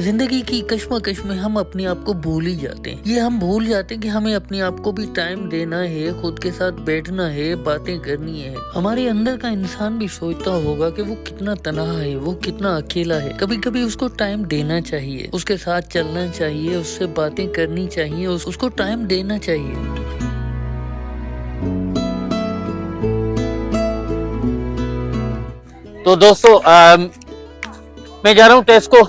जिंदगी की कश्मकश में हम अपने आप को भूल ही जाते हैं। ये हम भूल जाते हैं कि हमें अपने आप को भी टाइम देना है, खुद के साथ बैठना है, बातें करनी है। हमारे अंदर का इंसान भी सोचता होगा कि वो कितना तन्हा है, वो कितना अकेला है। कभी कभी उसको टाइम देना चाहिए, उसके साथ चलना चाहिए, उससे बातें करनी चाहिए, उसको टाइम देना चाहिए। तो दोस्तों मैं जा रहा हूँ टेस्को।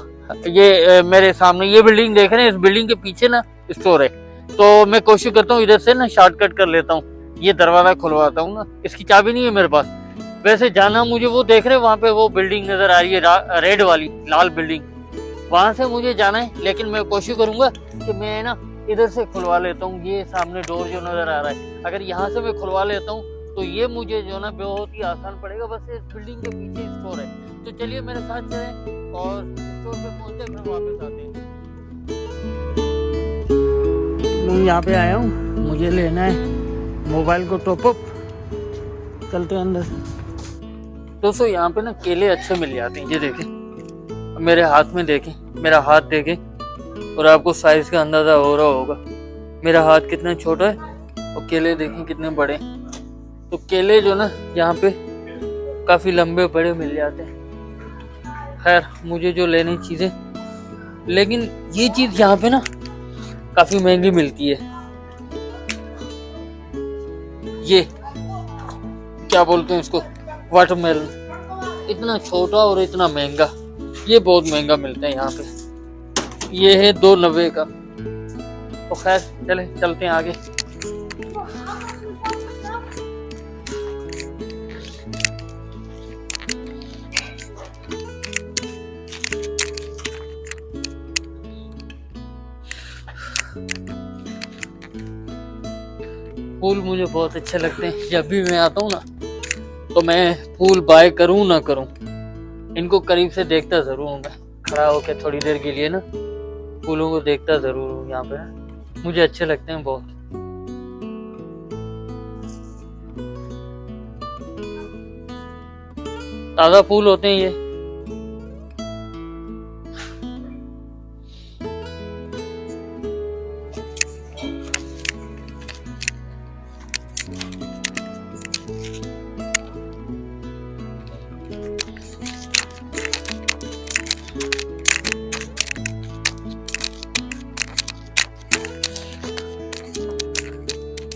ये मेरे सामने ये बिल्डिंग देख रहे हैं, इस बिल्डिंग के पीछे ना स्टोर है। तो मैं कोशिश करता हूँ इधर से ना शॉर्टकट कर लेता हूँ, ये दरवाजा खुलवाता हूँ ना। इसकी चाबी नहीं है मेरे पास। वैसे जाना मुझे, वो देख रहे हैं वहाँ पे वो बिल्डिंग नजर आ रही है, रेड वाली लाल बिल्डिंग, वहां से मुझे जाना है। लेकिन मैं कोशिश करूंगा कि मैं ना इधर से खुलवा लेता हूँ। ये सामने डोर जो नजर आ रहा है, अगर यहाँ से मैं खुलवा लेता हूँ तो ये मुझे जो ना बहुत ही आसान पड़ेगा। बस इस बिल्डिंग के पीछे स्टोर है। तो चलिए मेरे साथ चलें और स्टोर पे पहुंचते हैं, फिर वापस आते हैं। मैं यहाँ पे आया हूँ, मुझे लेना है मोबाइल को टॉपअप। चलते हैं अंदर। दोस्तों यहाँ पे ना केले अच्छे मिल जाते हैं। ये देखें, मेरे हाथ में देखें, मेरा हाथ देखें और आपको साइज का अंदाजा हो रहा होगा मेरा हाथ कितना छोटा है और केले देखें कितने बड़े हैं। तो केले जो ना यहाँ पे काफी लंबे बड़े मिल जाते हैं। खैर मुझे जो लेनी चीजें, लेकिन ये चीज यहाँ पे ना काफी महंगी मिलती है। ये क्या बोलते हैं इसको, वाटरमेलन, इतना छोटा और इतना महंगा, ये बहुत महंगा मिलता है यहाँ पे। ये है 2.90 का। तो खैर चलते हैं आगे। फूल मुझे बहुत अच्छे लगते हैं। जब भी मैं आता हूँ ना तो मैं फूल बाय करूँ ना करूँ, इनको करीब से देखता जरूर हूँ। मैं खड़ा होकर थोड़ी देर के लिए ना फूलों को देखता जरूर हूँ। यहाँ पे ना मुझे अच्छे लगते हैं बहुत। ताजा फूल होते हैं ये।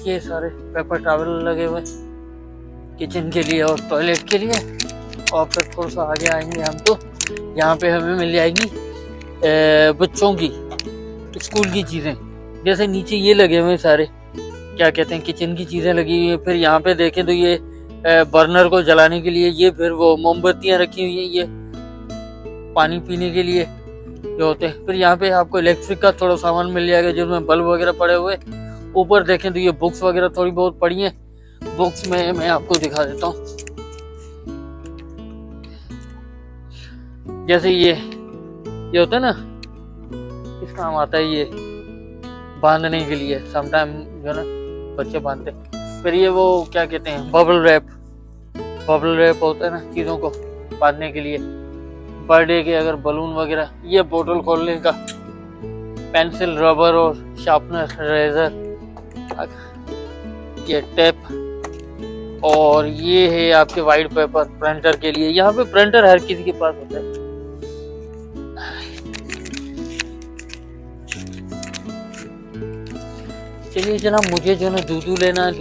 ये सारे पेपर टॉवल लगे हुए किचन के लिए और टॉयलेट के लिए। और फिर थोड़ा सा आगे आएंगे हम तो यहाँ पे हमें मिल जाएगी बच्चों की स्कूल की चीज़ें। जैसे नीचे ये लगे हुए सारे, क्या कहते हैं, किचन की चीज़ें लगी हुई है। फिर यहाँ पे देखें तो ये बर्नर को जलाने के लिए, ये फिर वो मोमबत्तियाँ रखी हुई हैं, ये पानी पीने के लिए जो होते हैं। फिर यहाँ पे आपको इलेक्ट्रिक का थोड़ा सामान मिल जाएगा जिसमें बल्ब वगैरह पड़े हुए। ऊपर देखें तो ये बुक्स वगैरह थोड़ी बहुत पड़ी हैं। बुक्स में मैं आपको दिखा देता हूँ। जैसे ये होता है ना, किस काम आता है ये, बांधने के लिए समटाइम जो ना बच्चे बांधते हैं। फिर ये वो क्या कहते हैं, बबल रैप होता है ना चीज़ों को बांधने के लिए। बर्थडे के अगर बलून वगैरह, ये बोतल खोलने का, पेंसिल, रबर और शार्पनर, रेजर, ये टेप, और ये है आपके वाइट पेपर प्रिंटर के लिए। यहाँ पे प्रिंटर हर किसी के पास होता है। चलिए जनाब, मुझे जो ना दूध लेना है,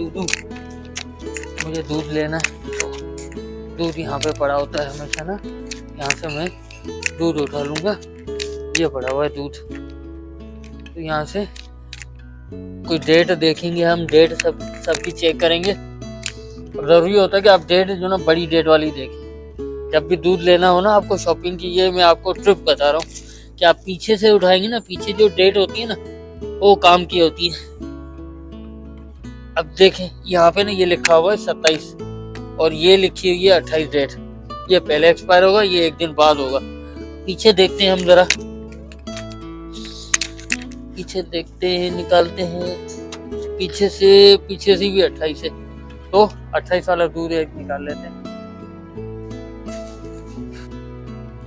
मुझे दूध लेना है। तो दूध यहाँ पे पड़ा होता है हमेशा ना, यहाँ से मैं दूध उठा लूंगा। ये पड़ा हुआ है दूध। तो यहाँ से कोई डेट देखेंगे हम, डेट सबकी चेक करेंगे। जरूरी होता है कि आप डेट जो ना बड़ी डेट वाली देखें जब भी दूध लेना हो ना आपको शॉपिंग की। ये मैं आपको ट्रिप बता रहा हूँ कि आप पीछे से उठाएंगे ना, पीछे जो डेट होती है ना वो काम की होती है। अब देखें यहाँ पे ना ये लिखा हुआ है 27 और ये लिखी हुई है 28 डेट। ये पहले एक्सपायर होगा, ये एक दिन बाद होगा। पीछे देखते हैं हम जरा, पीछे देखते हैं, निकालते हैं पीछे से भी 28 है। तो 28 वाला दूध एक निकाल लेते हैं।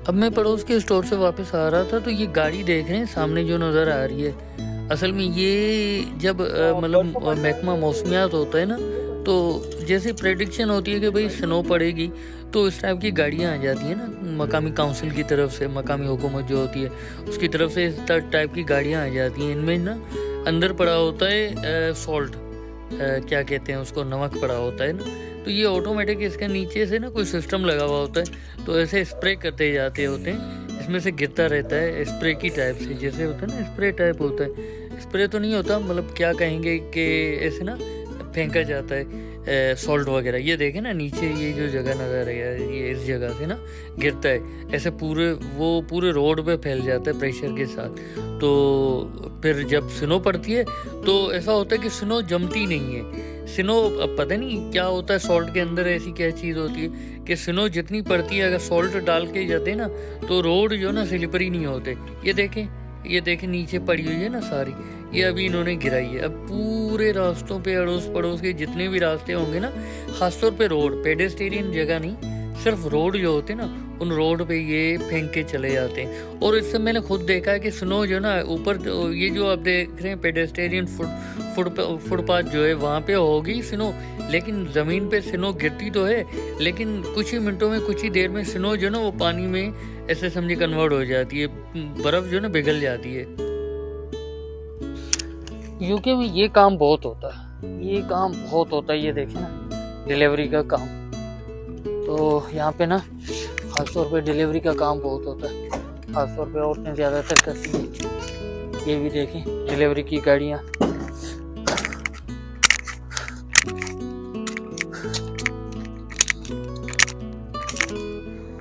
अब मैं पड़ोस के स्टोर से वापस आ रहा था तो ये गाड़ी देख रहे हैं सामने जो नज़र आ रही है। असल में ये जब मतलब महकमा मौसमियात होता है ना, तो जैसे प्रेडिक्शन होती है कि भाई स्नो पड़ेगी, तो इस टाइप की गाड़ियाँ आ जाती हैं ना मकामी काउंसिल की तरफ से, मकामी हुकूमत जो होती है उसकी तरफ से इस टाइप की गाड़ियाँ आ जाती हैं। इनमें ना अंदर पड़ा होता है सॉल्ट, क्या कहते हैं उसको, नमक पड़ा होता है ना। तो ये ऑटोमेटिक इसके नीचे से ना कोई सिस्टम लगा हुआ होता है, तो ऐसे स्प्रे करते जाते होते हैं, इसमें से गिरता रहता है स्प्रे की टाइप से, जैसे होता है ना स्प्रे टाइप होता है। स्प्रे तो नहीं होता, मतलब क्या कहेंगे कि ऐसे ना फेंका जाता है सॉल्ट वगैरह। ये देखें ना नीचे ये जो जगह नज़र है, ये इस जगह से ना गिरता है ऐसे पूरे रोड पे फैल जाता है प्रेशर के साथ। तो फिर जब स्नो पड़ती है तो ऐसा होता है कि स्नो जमती नहीं है। स्नो अब पता नहीं क्या होता है सॉल्ट के अंदर, ऐसी क्या चीज़ होती है कि स्नो जितनी पड़ती है अगर सॉल्ट डाल के जाते हैं ना तो रोड जो ना स्लिपरी नहीं होते। ये देखें नीचे पड़ी हुई है ना सारी, ये अभी इन्होंने गिराई है। अब पूरे रास्तों पे अड़ोस पड़ोस के जितने भी रास्ते होंगे ना, खासतौर पे रोड, पेडेस्टेरियन जगह नहीं, सिर्फ रोड जो होते हैं ना उन रोड पे ये फेंक के चले जाते हैं। और इससे मैंने खुद देखा है कि स्नो जो ना ऊपर, ये जो आप देख रहे हैं पेडेस्टेरियन फुटपाथ जो है वहाँ पे होगी स्नो, लेकिन ज़मीन पे स्नो गिरती तो है, लेकिन कुछ ही मिनटों में, कुछ ही देर में स्नो जो ना वो पानी में ऐसे समझे कन्वर्ट हो जाती है, बर्फ़ जो ना पिघल जाती है। यूके में ये काम बहुत होता है, ये देखें ना डिलीवरी का काम। तो यहाँ पे ना खासतौर पे डिलीवरी का काम बहुत होता है, खासतौर पे औरतें ज़्यादातर करती हैं। ये भी देखें डिलीवरी की गाड़ियाँ।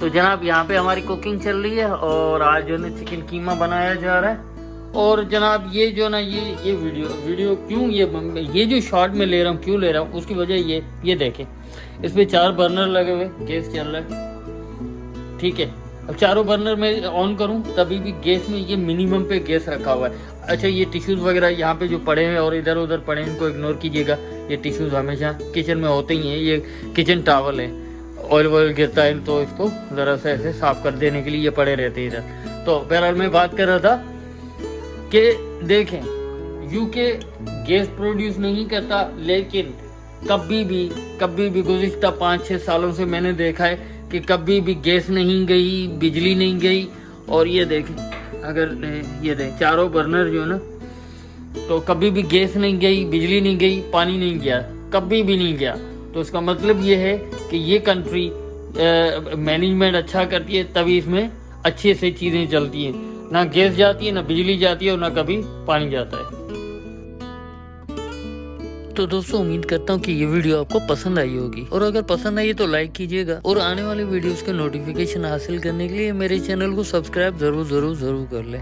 तो जनाब यहाँ पे हमारी कुकिंग चल रही है और आज जो है चिकन कीमा बनाया जा रहा है। और जनाब ये जो ना ये वीडियो क्यों ये जो शॉट में ले रहा हूँ, क्यों ले रहा हूँ, उसकी वजह ये देखें, इस पे 4 बर्नर लगे हुए, गैस चल रहा है, ठीक है। अब चारों बर्नर में ऑन करूँ तभी भी गैस में ये मिनिमम पे गैस रखा हुआ है। अच्छा, ये टिश्यूज़ वगैरह यहाँ पे जो पड़े हैं और इधर उधर पड़े हैं, इनको इग्नोर कीजिएगा। ये टिश्यूज़ हमेशा किचन में होते ही हैं, ये किचन टॉवल है, ऑयल वॉयल गिरता है तो इसको ज़रा सा ऐसे साफ कर देने के लिए ये पड़े रहते हैं इधर। तो बहरहाल मैं बात कर रहा था कि देखें यूके गैस प्रोड्यूस नहीं करता, लेकिन कभी भी गुज़िश्ता 5-6 सालों से मैंने देखा है कि कभी भी गैस नहीं गई, बिजली नहीं गई। और ये देखें, अगर ये देखें चारों बर्नर जो है ना, तो कभी भी गैस नहीं गई, बिजली नहीं गई, पानी नहीं गया, कभी भी नहीं गया। तो इसका मतलब ये है कि ये कंट्री मैनेजमेंट अच्छा करती है, तभी इसमें अच्छे से चीज़ें चलती हैं। ना गैस जाती है, ना बिजली जाती है और ना कभी पानी जाता है। तो दोस्तों उम्मीद करता हूँ कि ये वीडियो आपको पसंद आई होगी, और अगर पसंद आई तो लाइक कीजिएगा, और आने वाले वीडियोस के नोटिफिकेशन हासिल करने के लिए मेरे चैनल को सब्सक्राइब जरूर कर लें।